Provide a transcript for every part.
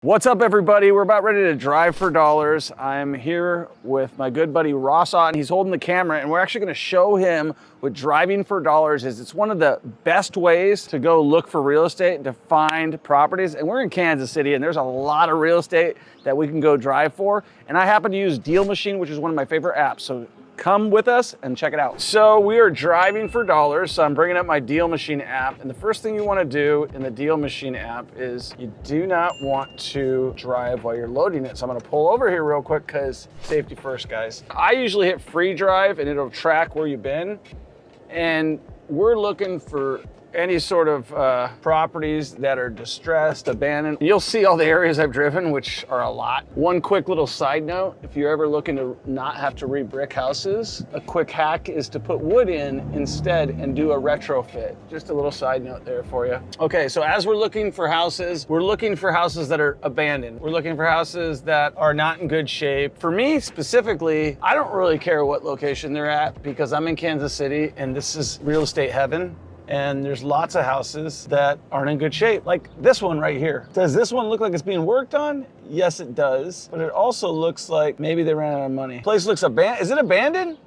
What's up, everybody? We're about ready to drive for dollars. I'm here with my good buddy Ross Ott. He's holding the camera, and we're actually going to show him what driving for dollars is. It's one of the best ways to go look for real estate and to find properties. And we're in Kansas City, and there's a lot of real estate that we can go drive for. And I happen to use Deal Machine, which is one of my favorite apps. So come with us and check it out. So we are driving for dollars. So I'm bringing up my Deal Machine app. And the first thing you want to do in the Deal Machine app is you do not want to drive while you're loading it. So I'm going to pull over here real quick because safety first, guys. I usually hit free drive and it'll track where you've been. And we're looking for any sort of properties that are distressed, abandoned. You'll see all the areas I've driven, which are a lot. One quick little side note, if you're ever looking to not have to re-brick houses, a quick hack is to put wood in instead and do a retrofit. Just a little side note there for you. Okay, so as we're looking for houses, we're looking for houses that are abandoned. We're looking for houses that are not in good shape. For me specifically, I don't really care what location they're at because I'm in Kansas City and this is real estate heaven. And there's lots of houses that aren't in good shape, like this one right here. Does this one look like it's being worked on? Yes, it does. But it also looks like maybe they ran out of money. Place looks abandoned. Is it abandoned?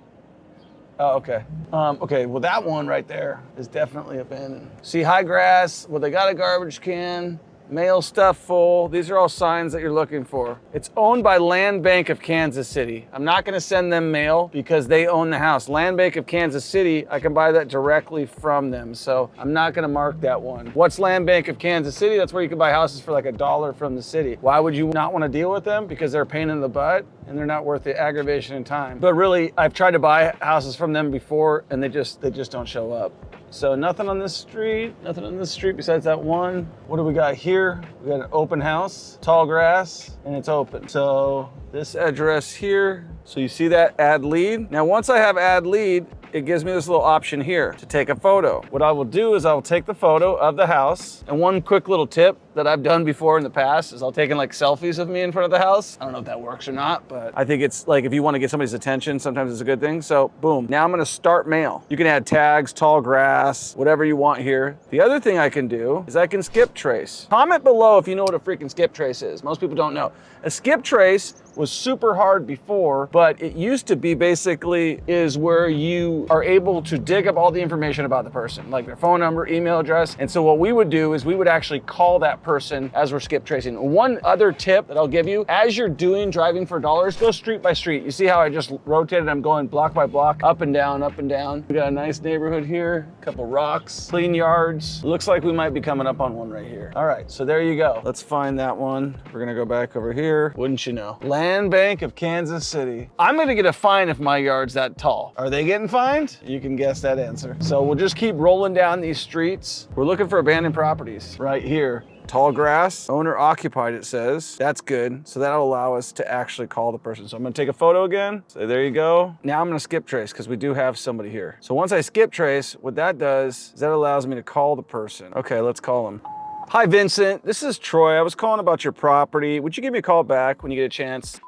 Oh, okay. Okay, well that one right there is definitely abandoned. See high grass, well they got a garbage can, mail stuff full. These are all signs that you're looking for. It's owned by Land Bank of Kansas City. I'm not gonna send them mail because they own the house. Land Bank of Kansas City, I can buy that directly from them. So I'm not gonna mark that one. What's Land Bank of Kansas City? That's where you can buy houses for like $1 from the city. Why would you not wanna deal with them? Because they're a pain in the butt and they're not worth the aggravation and time. But really, I've tried to buy houses from them before and they just don't show up. So nothing on this street besides that one. What do we got here? We got an open house, tall grass, and it's open. So this address here, so you see that add lead. Now once I have add lead, it gives me this little option here to take a photo. What I will do is I'll take the photo of the house. And one quick little tip that I've done before in the past is I'll take like selfies of me in front of the house. I don't know if that works or not, but I think it's like if you want to get somebody's attention, sometimes it's a good thing. So boom, now I'm gonna start mail. You can add tags, tall grass, whatever you want here. The other thing I can do is I can skip trace. Comment below if you know what a freaking skip trace is. Most people don't know. A skip trace was super hard before, but it used to be basically is where you are able to dig up all the information about the person, like their phone number, email address. And so what we would do is we would actually call that person as we're skip tracing. One other tip that I'll give you, as you're doing driving for dollars, go street by street. You see how I just rotated? I'm going block by block, up and down, up and down. We got a nice neighborhood here, a couple rocks, clean yards. Looks like we might be coming up on one right here. All right, so there you go. Let's find that one. We're gonna go back over here. Wouldn't you know? Land Bank of Kansas City. I'm gonna get a fine if my yard's that tall. Are they getting fined? You can guess that answer. So we'll just keep rolling down these streets. We're looking for abandoned properties right here. Tall grass, owner occupied, it says. That's good. So that'll allow us to actually call the person. So I'm gonna take a photo again. So there you go. Now I'm gonna skip trace because we do have somebody here. So once I skip trace, what that does is that allows me to call the person. Okay, let's call him. Hi, Vincent. This is Troy. I was calling about your property. Would you give me a call back when you get a chance?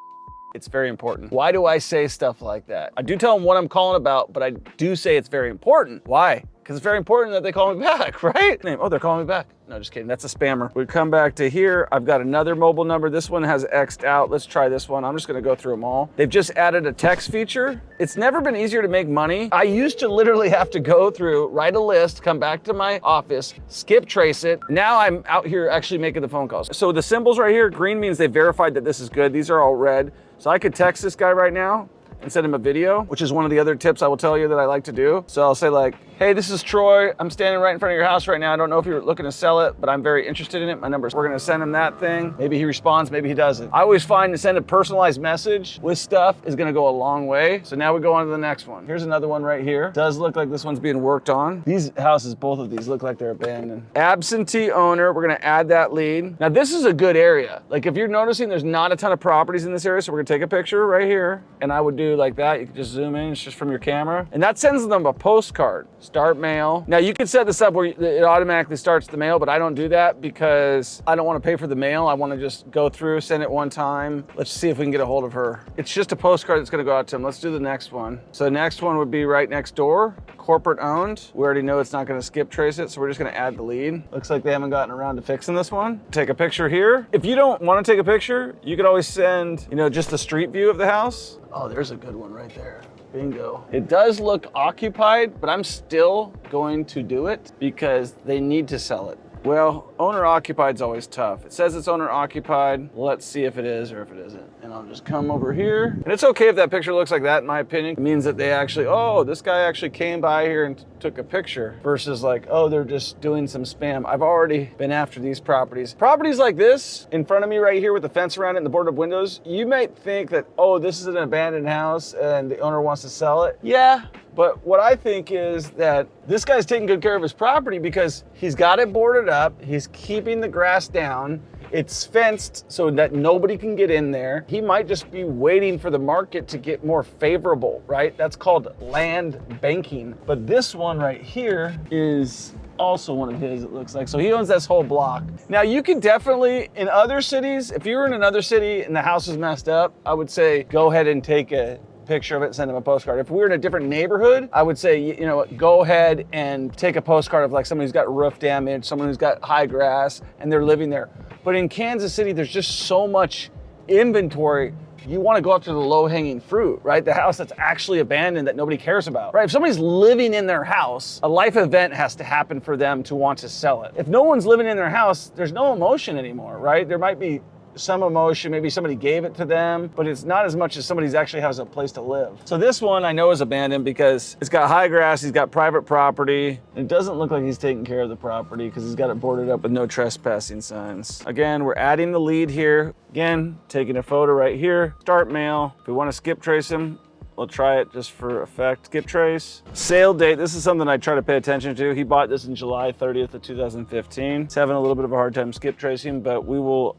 It's very important. Why do I say stuff like that? I do tell them what I'm calling about, but I do say it's very important. Why? Because it's very important that they call me back, right? Oh, they're calling me back. No, just kidding, that's a spammer. We come back to here. I've got another mobile number. This one has X'd out. Let's try this one. I'm just gonna go through them all. They've just added a text feature. It's never been easier to make money. I used to literally have to go through, write a list, come back to my office, skip trace it. Now I'm out here actually making the phone calls. So the symbols right here, green means they verified that this is good. These are all red. So I could text this guy right now and send him a video, which is one of the other tips I will tell you that I like to do. So I'll say like, hey, this is Troy. I'm standing right in front of your house right now. I don't know if you're looking to sell it, but I'm very interested in it. My number's, we're gonna send him that thing. Maybe he responds, maybe he doesn't. I always find to send a personalized message with stuff is gonna go a long way. So now we go on to the next one. Here's another one right here. Does look like this one's being worked on. These houses, both of these look like they're abandoned. Absentee owner, we're gonna add that lead. Now this is a good area. Like if you're noticing there's not a ton of properties in this area, so we're gonna take a picture right here and I would do do like that. You can just zoom in, it's just from your camera. And that sends them a postcard, start mail. Now you can set this up where it automatically starts the mail, but I don't do that because I don't want to pay for the mail. I want to just go through, send it one time. Let's see if we can get a hold of her. It's just a postcard that's going to go out to them. Let's do the next one. So the next one would be right next door, corporate owned. We already know it's not going to skip trace it, so we're just going to add the lead. Looks like they haven't gotten around to fixing this one. Take a picture here. If you don't want to take a picture, you could always send, you know, just the street view of the house. Oh, there's a good one right there. Bingo. It does look occupied, but I'm still going to do it because they need to sell it. Well, owner occupied is always tough. It says it's owner occupied. Let's see if it is or if it isn't. And I'll just come over here. And it's okay if that picture looks like that, in my opinion. It means that they actually, oh, this guy actually came by here and took a picture versus like, oh, they're just doing some spam. I've already been after these properties. Properties like this in front of me right here with the fence around it and the boarded up windows, you might think that, oh, this is an abandoned house and the owner wants to sell it. Yeah. But what I think is that this guy's taking good care of his property because he's got it boarded up, he's keeping the grass down, it's fenced so that nobody can get in there. He might just be waiting for the market to get more favorable, right? That's called land banking. But this one right here is also one of his, it looks like. So he owns this whole block. Now you can definitely, in other cities, if you were in another city and the house is messed up, I would say go ahead and take a picture of it, send them a postcard. If we were in a different neighborhood, I would say, you know, go ahead and take a postcard of like someone who's got roof damage, someone who's got high grass and they're living there. But in Kansas City, there's just so much inventory. You want to go after the low-hanging fruit, right? The house that's actually abandoned that nobody cares about, right? If somebody's living in their house, a life event has to happen for them to want to sell it. If no one's living in their house, there's no emotion anymore, right? There might be some emotion, maybe somebody gave it to them, but it's not as much as somebody's actually has a place to live. So this one I know is abandoned because it's got high grass, he's got private property. It doesn't look like he's taking care of the property because he's got it boarded up with no trespassing signs. Again, we're adding the lead here. Again, taking a photo right here, start mail. If we want to skip trace him, we'll try it just for effect. Skip trace. Sale date, this is something I try to pay attention to. He bought this in July 30th of 2015. He's having a little bit of a hard time skip tracing, but we'll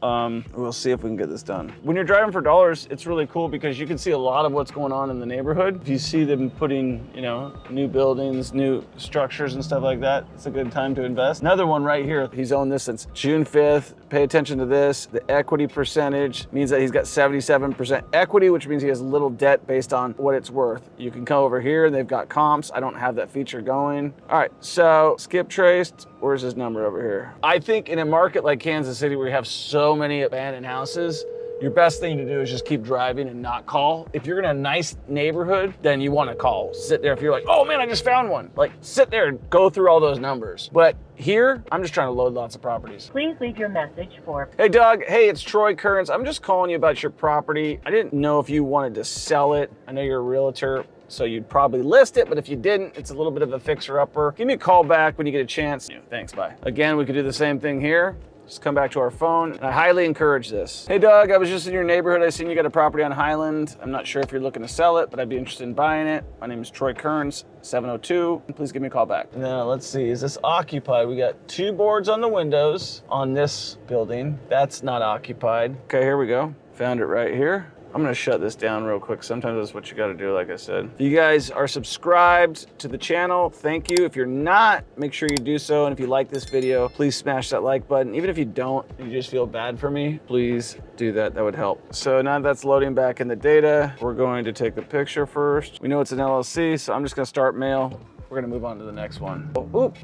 see if we can get this done. When you're driving for dollars, it's really cool because you can see a lot of what's going on in the neighborhood. If you see them putting, you know, new buildings, new structures and stuff like that, it's a good time to invest. Another one right here, he's owned this since June 5th. Pay attention to this. The equity percentage means that he's got 77% equity, which means he has little debt based on what it's worth. You can come over here and they've got comps. I don't have that feature going. All right, so skip traced. Where's his number over here? I think in a market like Kansas City where you have so many abandoned houses, your best thing to do is just keep driving and not call. If you're in a nice neighborhood, then you want to call. Sit there. If you're like, oh man, I just found one. Like sit there and go through all those numbers. But here, I'm just trying to load lots of properties. Please leave your message for... Hey Doug, hey, it's Troy Kearns. I'm just calling you about your property. I didn't know if you wanted to sell it. I know you're a realtor, so you'd probably list it, but if you didn't, it's a little bit of a fixer-upper. Give me a call back when you get a chance. Yeah, thanks, bye. Again, we could do the same thing here. Just come back to our phone, and I highly encourage this. Hey Doug, I was just in your neighborhood. I seen you got a property on Highland. I'm not sure if you're looking to sell it, but I'd be interested in buying it. My name is Troy Kearns, 702. Please give me a call back. Now, let's see, is this occupied? We got 2 boards on the windows on this building. That's not occupied. Okay, here we go. Found it right here. I'm gonna shut this down real quick. Sometimes that's what you gotta do, like I said. If you guys are subscribed to the channel, thank you. If you're not, make sure you do so. And if you like this video, please smash that like button. Even if you don't, you just feel bad for me, please do that, that would help. So now that's loading back in the data, we're going to take the picture first. We know it's an LLC, so I'm just gonna start mail. We're gonna move on to the next one. Oh, oop.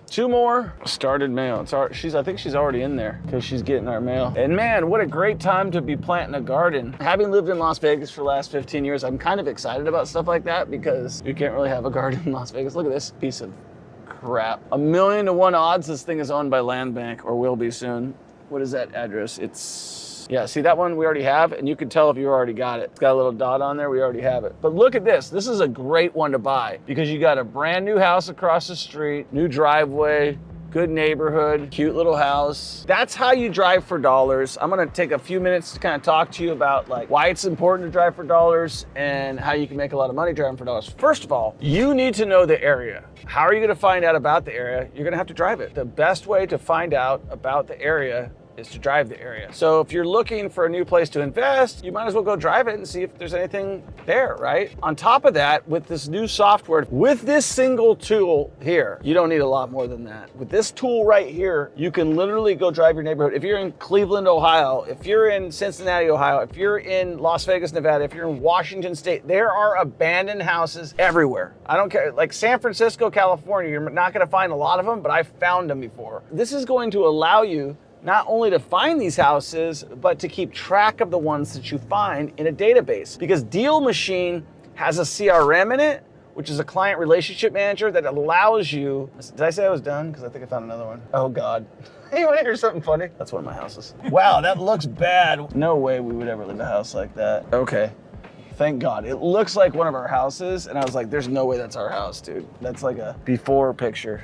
2 more started mail. I think she's already in there because she's getting our mail. And man, what a great time to be planting a garden. Having lived in Las Vegas for the last 15 years, I'm kind of excited about stuff like that because you can't really have a garden in Las Vegas. Look at this piece of crap. 1,000,000 to 1 odds this thing is owned by Land Bank or will be soon. What is that address? Yeah, see that one we already have, and you can tell if you already got it. It's got a little dot on there, we already have it. But look at this, this is a great one to buy because you got a brand new house across the street, new driveway, good neighborhood, cute little house. That's how you drive for dollars. I'm gonna take a few minutes to kind of talk to you about like why it's important to drive for dollars and how you can make a lot of money driving for dollars. First of all, you need to know the area. How are you gonna find out about the area? You're gonna have to drive it. The best way to find out about the area is to drive the area. So if you're looking for a new place to invest, you might as well go drive it and see if there's anything there, right? On top of that, with this new software, with this single tool here, you don't need a lot more than that. With this tool right here, you can literally go drive your neighborhood. If you're in Cleveland, Ohio, if you're in Cincinnati, Ohio, if you're in Las Vegas, Nevada, if you're in Washington State, there are abandoned houses everywhere. I don't care, like San Francisco, California, you're not gonna find a lot of them, but I found them before. This is going to allow you not only to find these houses, but to keep track of the ones that you find in a database. Because Deal Machine has a CRM in it, which is a client relationship manager that allows you, did I say I was done? Because I think I found another one. Oh God. Hey, you wanna hear something funny? That's one of my houses. Wow, that looks bad. No way we would ever leave a house like that. Okay. Thank God. It looks like one of our houses, and I was like, there's no way that's our house, dude. That's like a before picture.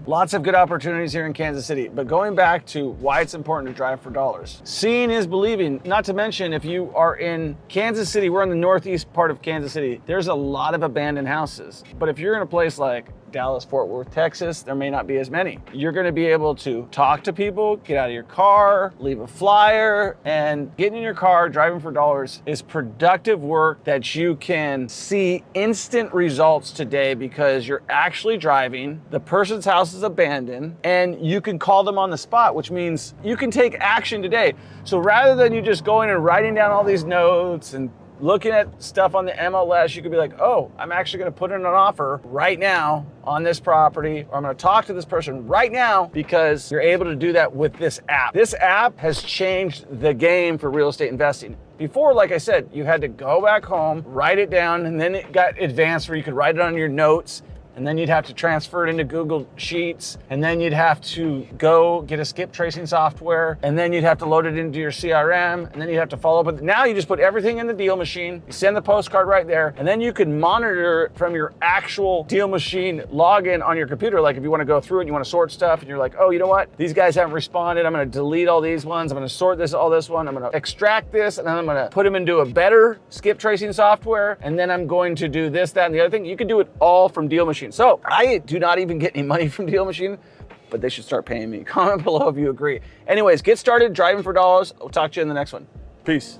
Lots of good opportunities here in Kansas City, but going back to why it's important to drive for dollars. Seeing is believing, not to mention if you are in Kansas City, we're in the northeast part of Kansas City, there's a lot of abandoned houses. But if you're in a place like Dallas, Fort Worth, Texas, there may not be as many. You're gonna be able to talk to people, get out of your car, leave a flyer, and getting in your car, driving for dollars is productive work that you can see instant results today because you're actually driving, the person's house is abandoned, and you can call them on the spot, which means you can take action today. So rather than you just going and writing down all these notes and looking at stuff on the MLS, you could be like, oh, I'm actually gonna put in an offer right now on this property, or I'm gonna talk to this person right now, because you're able to do that with this app. This app has changed the game for real estate investing. Before, like I said, you had to go back home, write it down, and then it got advanced where you could write it on your notes, and then you'd have to transfer it into Google Sheets, and then you'd have to go get a skip tracing software, and then you'd have to load it into your CRM, and then you'd have to follow up with it. Now you just put everything in the Deal Machine, you send the postcard right there, and then you can monitor it from your actual Deal Machine login on your computer. Like if you wanna go through it and you wanna sort stuff, and you're like, oh, you know what? These guys haven't responded, I'm gonna delete all these ones, I'm gonna sort all this one, I'm gonna extract this, and then I'm gonna put them into a better skip tracing software, and then I'm going to do this, that, and the other thing. You can do it all from Deal Machine. So I do not even get any money from Deal Machine, but they should start paying me. Comment below if you agree. Anyways, get started driving for dollars. I'll talk to you in the next one. Peace.